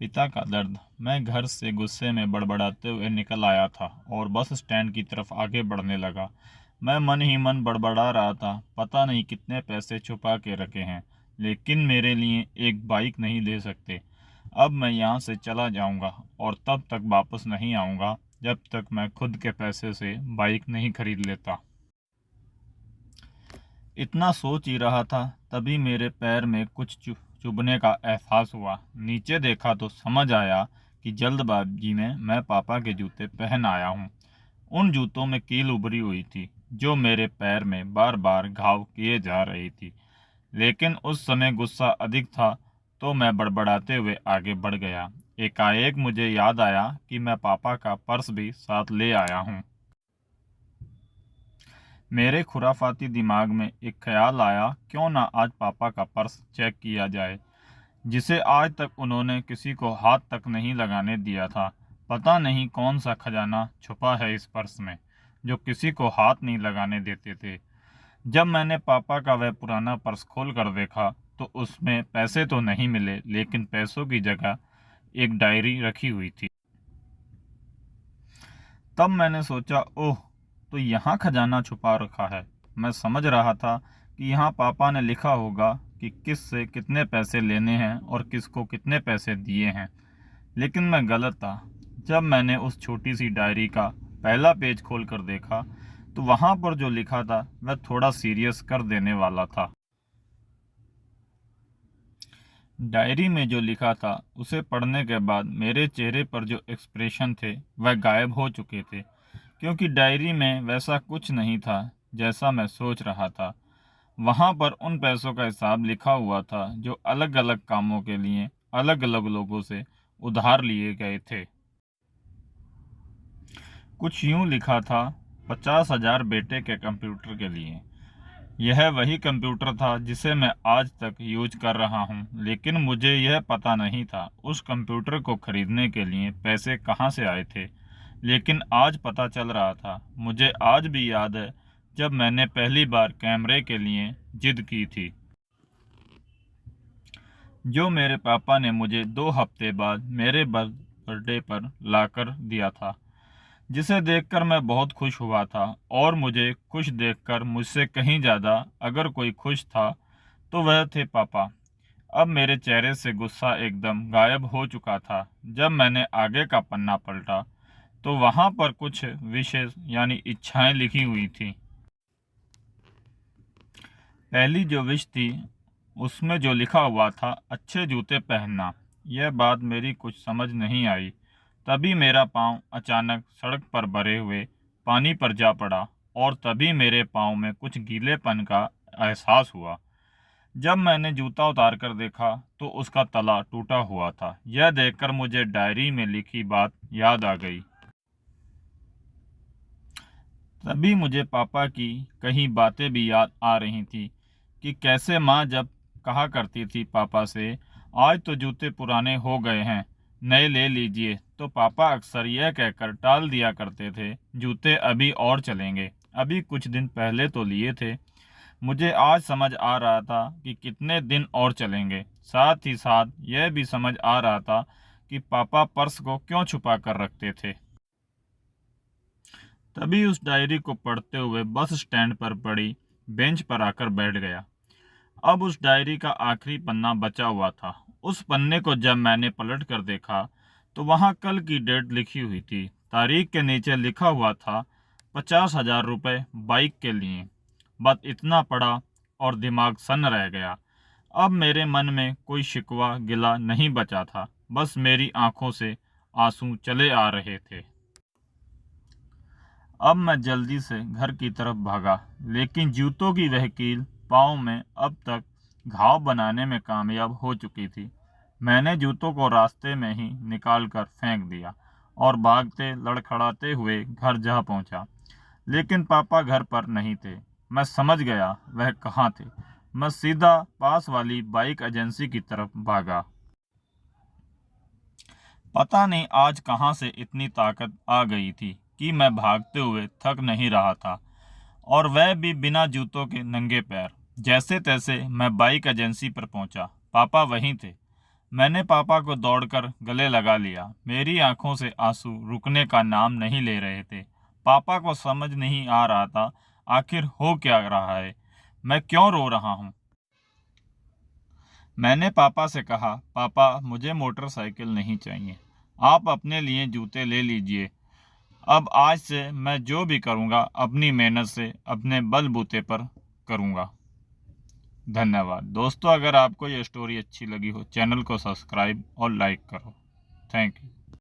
पिता का दर्द। मैं घर से गुस्से में बड़बड़ाते हुए निकल आया था और बस स्टैंड की तरफ आगे बढ़ने लगा। मैं मन ही मन बड़बड़ा रहा था, पता नहीं कितने पैसे छुपा के रखे हैं, लेकिन मेरे लिए एक बाइक नहीं ले सकते। अब मैं यहाँ से चला जाऊँगा और तब तक वापस नहीं आऊँगा जब तक मैं खुद के पैसे से बाइक नहीं खरीद लेता। इतना सोच ही रहा था, तभी मेरे पैर में कुछ चुभने का एहसास हुआ। नीचे देखा तो समझ आया कि जल्दबाजी में मैं पापा के जूते पहन आया हूँ। उन जूतों में कील उभरी हुई थी, जो मेरे पैर में बार बार घाव किए जा रही थी। लेकिन उस समय गुस्सा अधिक था, तो मैं बड़बड़ाते हुए आगे बढ़ गया। एकाएक मुझे याद आया कि मैं पापा का पर्स भी साथ ले आया हूँ। मेरे खुराफाती दिमाग में एक ख्याल आया, क्यों ना आज पापा का पर्स चेक किया जाए, जिसे आज तक उन्होंने किसी को हाथ तक नहीं लगाने दिया था। पता नहीं कौन सा खजाना छुपा है इस पर्स में, जो किसी को हाथ नहीं लगाने देते थे। जब मैंने पापा का वह पुराना पर्स खोल कर देखा, तो उसमें पैसे तो नहीं मिले, लेकिन पैसों की जगह एक डायरी रखी हुई थी। तब मैंने सोचा, ओह, तो यहाँ खजाना छुपा रखा है। मैं समझ रहा था कि यहाँ पापा ने लिखा होगा कि किस से कितने पैसे लेने हैं और किसको कितने पैसे दिए हैं। लेकिन मैं गलत था। जब मैंने उस छोटी सी डायरी का पहला पेज खोल कर देखा, तो वहाँ पर जो लिखा था वह थोड़ा सीरियस कर देने वाला था। डायरी में जो लिखा था उसे पढ़ने के बाद मेरे चेहरे पर जो एक्सप्रेशन थे वह गायब हो चुके थे, क्योंकि डायरी में वैसा कुछ नहीं था जैसा मैं सोच रहा था। वहाँ पर उन पैसों का हिसाब लिखा हुआ था जो अलग अलग कामों के लिए अलग अलग लोगों से उधार लिए गए थे। कुछ यूँ लिखा था, 50,000 बेटे के कंप्यूटर के लिए। यह वही कंप्यूटर था जिसे मैं आज तक यूज कर रहा हूँ, लेकिन मुझे यह पता नहीं था उस कंप्यूटर को खरीदने के लिए पैसे कहाँ से आए थे। लेकिन आज पता चल रहा था। मुझे आज भी याद है जब मैंने पहली बार कैमरे के लिए जिद की थी, जो मेरे पापा ने मुझे 2 हफ्ते बाद मेरे बर्थडे पर लाकर दिया था, जिसे देखकर मैं बहुत खुश हुआ था। और मुझे खुश देखकर मुझसे कहीं ज़्यादा अगर कोई खुश था तो वह थे पापा। अब मेरे चेहरे से गुस्सा एकदम गायब हो चुका था। जब मैंने आगे का पन्ना पलटा, तो वहाँ पर कुछ विशेष यानी इच्छाएं लिखी हुई थी। पहली जो विश थी, उसमें जो लिखा हुआ था, अच्छे जूते पहनना। यह बात मेरी कुछ समझ नहीं आई। तभी मेरा पाँव अचानक सड़क पर भरे हुए पानी पर जा पड़ा, और तभी मेरे पाँव में कुछ गीलेपन का एहसास हुआ। जब मैंने जूता उतार कर देखा, तो उसका तला टूटा हुआ था। यह देखकर मुझे डायरी में लिखी बात याद आ गई। तभी मुझे पापा की कई बातें भी याद आ रही थी, कि कैसे माँ जब कहा करती थी पापा से, आज तो जूते पुराने हो गए हैं, नए ले लीजिए, तो पापा अक्सर यह कहकर टाल दिया करते थे, जूते अभी और चलेंगे, अभी कुछ दिन पहले तो लिए थे। मुझे आज समझ आ रहा था कि कितने दिन और चलेंगे। साथ ही साथ यह भी समझ आ रहा था कि पापा पर्स को क्यों छुपा कर रखते थे। तभी उस डायरी को पढ़ते हुए बस स्टैंड पर पड़ी बेंच पर आकर बैठ गया। अब उस डायरी का आखिरी पन्ना बचा हुआ था। उस पन्ने को जब मैंने पलट कर देखा, तो वहाँ कल की डेट लिखी हुई थी। तारीख के नीचे लिखा हुआ था, 50,000 रुपये बाइक के लिए। बस इतना पढ़ा और दिमाग सन्न रह गया। अब मेरे मन में कोई शिकवा गिला नहीं बचा था, बस मेरी आंखों से आंसू चले आ रहे थे। अब मैं जल्दी से घर की तरफ भागा, लेकिन जूतों की वह कील पाँव में अब तक घाव बनाने में कामयाब हो चुकी थी। मैंने जूतों को रास्ते में ही निकाल कर फेंक दिया और भागते लड़खड़ाते हुए घर जा पहुंचा। लेकिन पापा घर पर नहीं थे। मैं समझ गया वह कहाँ थे। मैं सीधा पास वाली बाइक एजेंसी की तरफ भागा। पता नहीं आज कहाँ से इतनी ताकत आ गई थी कि मैं भागते हुए थक नहीं रहा था, और वह भी बिना जूतों के नंगे पैर। जैसे तैसे मैं बाइक एजेंसी पर पहुंचा। पापा वहीं थे। मैंने पापा को दौड़कर गले लगा लिया। मेरी आंखों से आंसू रुकने का नाम नहीं ले रहे थे। पापा को समझ नहीं आ रहा था आखिर हो क्या रहा है, मैं क्यों रो रहा हूँ। मैंने पापा से कहा, पापा मुझे मोटरसाइकिल नहीं चाहिए, आप अपने लिए जूते ले लीजिए। अब आज से मैं जो भी करूँगा अपनी मेहनत से अपने बलबूते पर करूँगा। धन्यवाद दोस्तों, अगर आपको ये स्टोरी अच्छी लगी हो चैनल को सब्सक्राइब और लाइक करो। Thank you.